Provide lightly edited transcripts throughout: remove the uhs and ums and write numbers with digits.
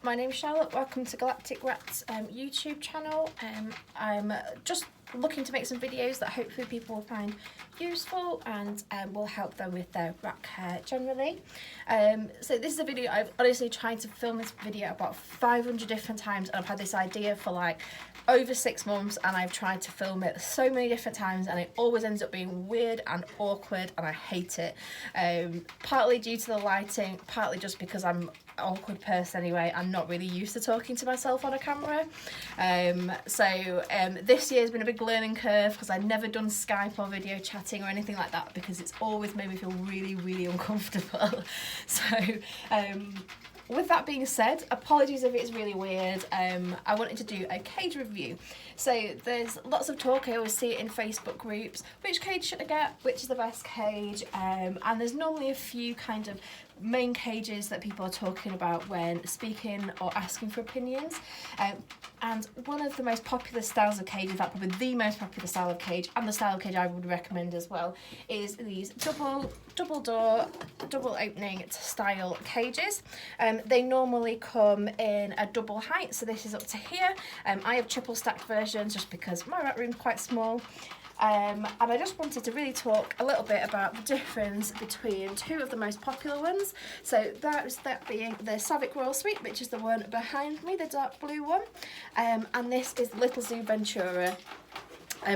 my name's Charlotte. Welcome to Galactic Rats YouTube channel. I'm just looking to make some videos that hopefully people will find useful and will help them with their rat care generally. So this is a video I've honestly tried to film this video about 500 different times, and I've had this idea for like over 6 months, and I've tried to film it so many different times, and it always ends up being weird and awkward, and I hate it. Partly due to the lighting, partly just because I'm an awkward person anyway. I'm not really used to talking to myself on a camera. This year's been a big learning curve because I've never done Skype or video chatting or anything like that, because it's always made me feel really uncomfortable. With that being said, apologies if it's really weird. I wanted to do a cage review. So there's lots of talk, I always see it in Facebook groups, which cage should I get, which is the best cage, and there's normally a few kind of main cages that people are talking about when speaking or asking for opinions. And one of the most popular styles of cage, in fact probably the most popular style of cage, and the style of cage I would recommend as well, is these double door, double opening style cages. They normally come in a double height, so this is up to here. I have triple stacked versions just because my rat room's quite small. And I just wanted to really talk a little bit about the difference between two of the most popular ones. So that being the Savic Royal Suite, which is the one behind me, the dark blue one, and this is Little Zoo Ventura,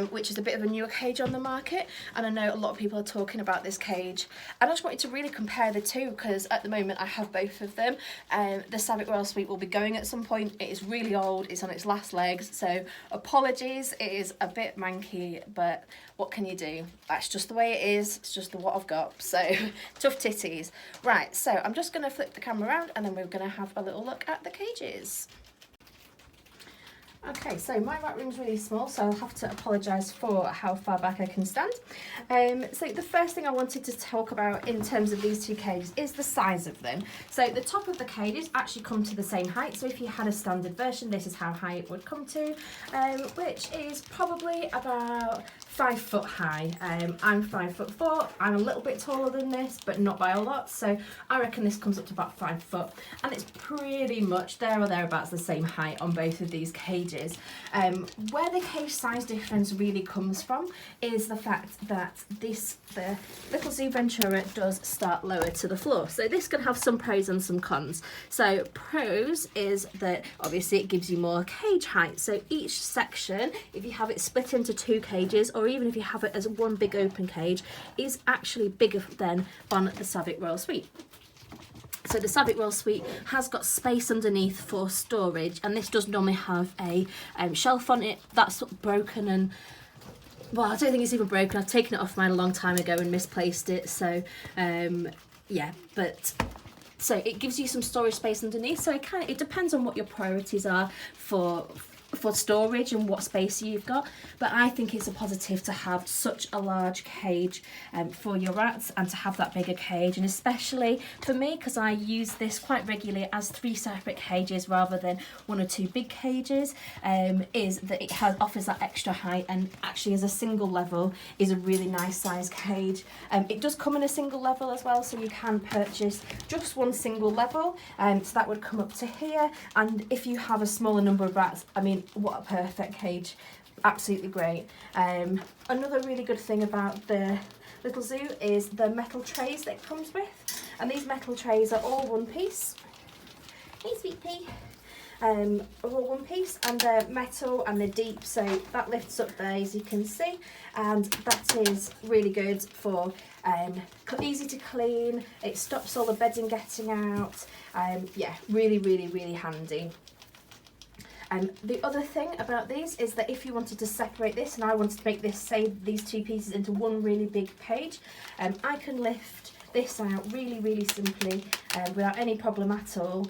which is a bit of a newer cage on the market, and I know a lot of people are talking about this cage. And I just wanted to really compare the two because at the moment I have both of them. The Savic Royal Suite will be going at some point. It is really old, it's on its last legs, so apologies, it is a bit manky, but what can you do? That's just the way it is, it's just what I've got, so tough titties. Right, so I'm just going to flip the camera around and then we're going to have a little look at the cages. Okay, so my rat room's really small, so I'll have to apologise for how far back I can stand. So the first thing I wanted to talk about in terms of these two cages is the size of them. So the top of the cages actually come to the same height, so if you had a standard version, this is how high it would come to, which is probably about 5 foot high. I'm 5'4", I'm a little bit taller than this, but not by a lot, so I reckon this comes up to about 5 foot, and it's pretty much there or thereabouts the same height on both of these cages. Where the cage size difference really comes from is the fact that the Little Zoo Ventura does start lower to the floor, so this can have some pros and some cons. So pros is that obviously it gives you more cage height, so each section, if you have it split into 2 cages, or even if you have it as one big open cage, is actually bigger than on the Savic Royal Suite. So the Savic Royal Suite has got space underneath for storage, and this does normally have a shelf on it that's broken, and well, I don't think it's even broken. I've taken it off mine a long time ago and misplaced it, so yeah, but so it gives you some storage space underneath, so it depends on what your priorities are for storage and what space you've got, but I think it's a positive to have such a large cage for your rats, and to have that bigger cage, and especially for me, because I use this quite regularly as 3 separate cages rather than 1 or 2 big cages, is that it offers that extra height, and actually as a single level is a really nice size cage. It does come in a single level as well, so you can purchase just one single level, so that would come up to here, and if you have a smaller number of rats, I mean, what a perfect cage, absolutely great. Another really good thing about the Little Zoo is the metal trays that it comes with, and these metal trays are all one piece. Hey sweet pea. Are all one piece, and they're metal and they're deep, so that lifts up there as you can see, and that is really good for easy to clean. It stops all the bedding getting out. Yeah, really handy. The other thing about these is that if you wanted to separate this, and I wanted to make these 2 pieces into one really big cage, I can lift this out really simply without any problem at all,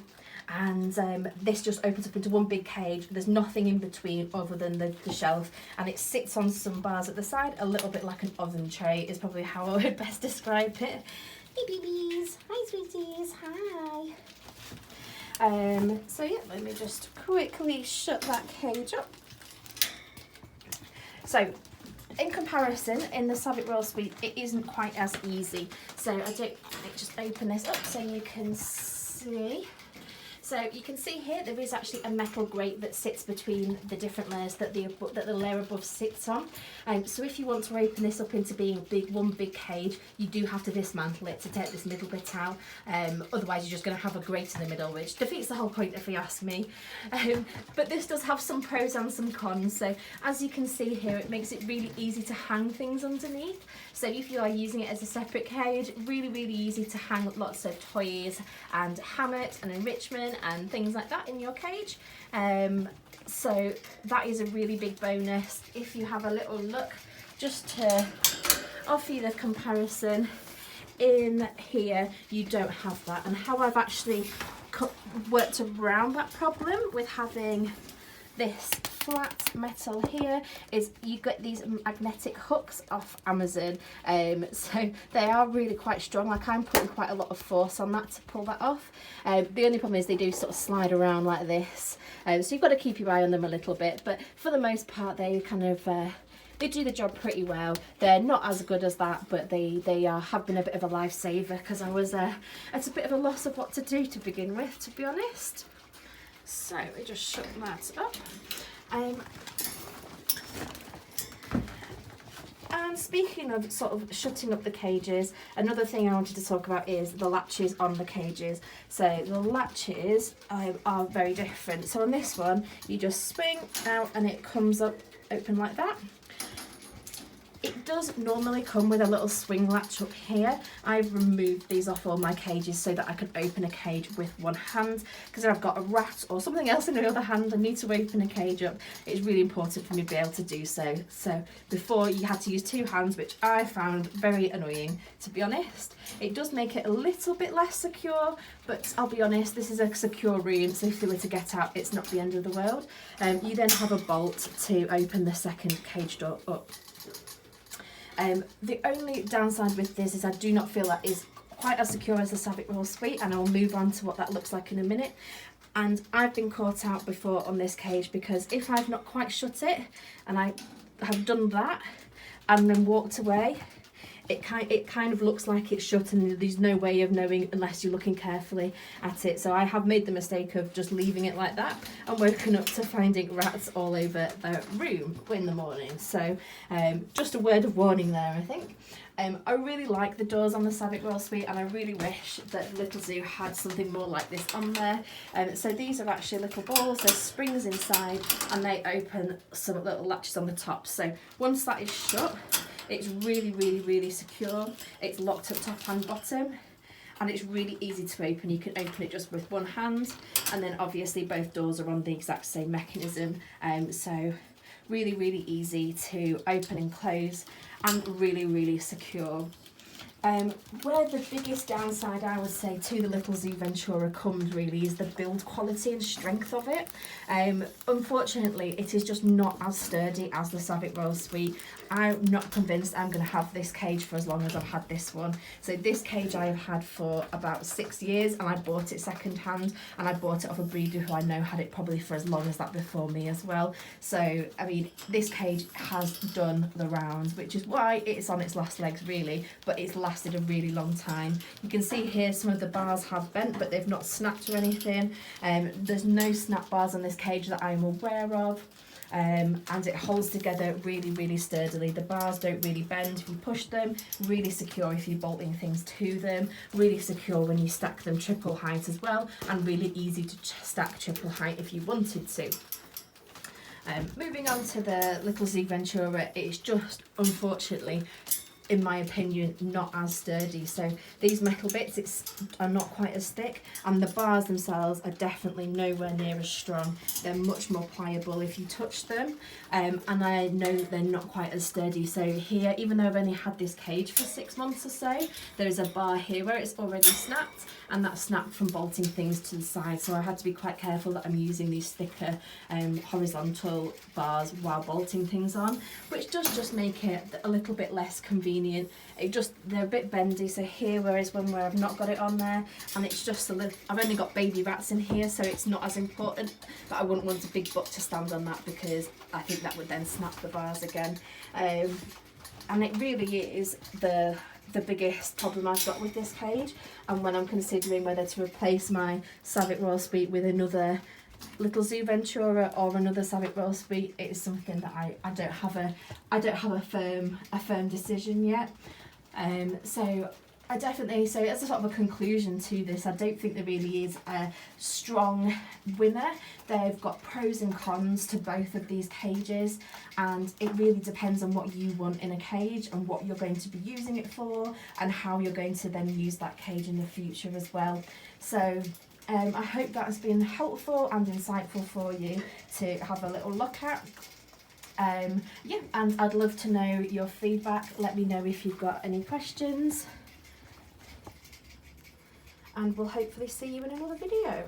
and this just opens up into one big cage. There's nothing in between other than the shelf, and it sits on some bars at the side, a little bit like an oven tray is probably how I would best describe it. Hey babies, hi sweeties, hi. So yeah, let me just quickly shut that cage up. So in comparison, in the Savic Royal Suite, it isn't quite as easy. So just open this up so you can see. So you can see here there is actually a metal grate that sits between the different layers that the layer above sits on. So if you want to open this up into being one big cage, you do have to dismantle it to take this middle bit out. Otherwise you're just going to have a grate in the middle, which defeats the whole point if you ask me. But this does have some pros and some cons. So as you can see here, it makes it really easy to hang things underneath. So if you are using it as a separate cage, really easy to hang lots of toys and hammocks and enrichment and things like that in your cage. So that is a really big bonus. If you have a little look, just to offer you the comparison, in here you don't have that, and how I've actually worked around that problem with having this flat metal here is you get these magnetic hooks off Amazon, so they are really quite strong. Like, I'm putting quite a lot of force on that to pull that off. The only problem is they do sort of slide around like this, so you've got to keep your eye on them a little bit, but for the most part they kind of they do the job pretty well. They're not as good as that, but they have been a bit of a lifesaver, because I was at a bit of a loss of what to do to begin with, to be honest. So we just shut that up. And speaking of sort of shutting up the cages, another thing I wanted to talk about is the latches on the cages. So the latches are very different. So on this one, you just swing out and it comes up open like that. It does normally come with a little swing latch up here. I've removed these off all my cages so that I can open a cage with one hand, because if I've got a rat or something else in the other hand I need to open a cage up, it's really important for me to be able to do so. So before you had to use two hands, which I found very annoying, to be honest. It does make it a little bit less secure, but I'll be honest, this is a secure room, so if they were to get out, it's not the end of the world. You then have a bolt to open the second cage door up. The only downside with this is I do not feel that is quite as secure as the Savic Royal Suite, and I'll move on to what that looks like in a minute. And I've been caught out before on this cage, because if I've not quite shut it and I have done that and then walked away, it kind of looks like it's shut, and there's no way of knowing unless you're looking carefully at it. So I have made the mistake of just leaving it like that and woken up to finding rats all over the room in the morning. So just a word of warning there, I think. I really like the doors on the Savic Royal Suite, and I really wish that Little Zoo had something more like this on there. So these are actually little balls, there's springs inside, and they open some little latches on the top. So once that is shut, it's really secure. It's locked at top and bottom, and it's really easy to open. You can open it just with one hand, and then obviously both doors are on the exact same mechanism. So really easy to open and close, and really secure. Where the biggest downside, I would say, to the Little Zoo Ventura comes really is the build quality and strength of it. Unfortunately, it is just not as sturdy as the Savic Royal Suite. I'm not convinced I'm going to have this cage for as long as I've had this one. So this cage I have had for about 6 years, and I bought it second hand, and I bought it off a breeder who I know had it probably for as long as that before me as well. So I mean, this cage has done the rounds, which is why it's on its last legs really, but it's lasted a really long time. You can see here some of the bars have bent, but they've not snapped or anything. There's no snap bars on this cage that I'm aware of. And it holds together really sturdily. The bars don't really bend if you push them, really secure if you're bolting things to them, really secure when you stack them triple height as well, and really easy to stack triple height if you wanted to. Moving on to the Little Zoo Ventura, it's just, unfortunately, in my opinion, not as sturdy. So these metal bits are not quite as thick, and the bars themselves are definitely nowhere near as strong. They're much more pliable if you touch them, and I know they're not quite as sturdy. So here, even though I've only had this cage for 6 months or so, there is a bar here where it's already snapped, and that's snapped from bolting things to the side. So I had to be quite careful that I'm using these thicker horizontal bars while bolting things on, which does just make it a little bit less convenient. They're a bit bendy, so here, whereas where I've not got it on there, and it's just a little, I've only got baby rats in here, so it's not as important, but I wouldn't want a big butt to stand on that, because I think that would then snap the bars again. And it really is the the biggest problem I've got with this cage, and when I'm considering whether to replace my Savic Royal Suite with another Little Zoo Ventura or another Savic Royal Suite, it is something that I don't have a firm decision yet. So I definitely, so as a sort of a conclusion to this, I don't think there really is a strong winner. They've got pros and cons to both of these cages, and it really depends on what you want in a cage and what you're going to be using it for, and how you're going to then use that cage in the future as well. So I hope that has been helpful and insightful for you to have a little look at. Yeah, and I'd love to know your feedback. Let me know if you've got any questions. And we'll hopefully see you in another video.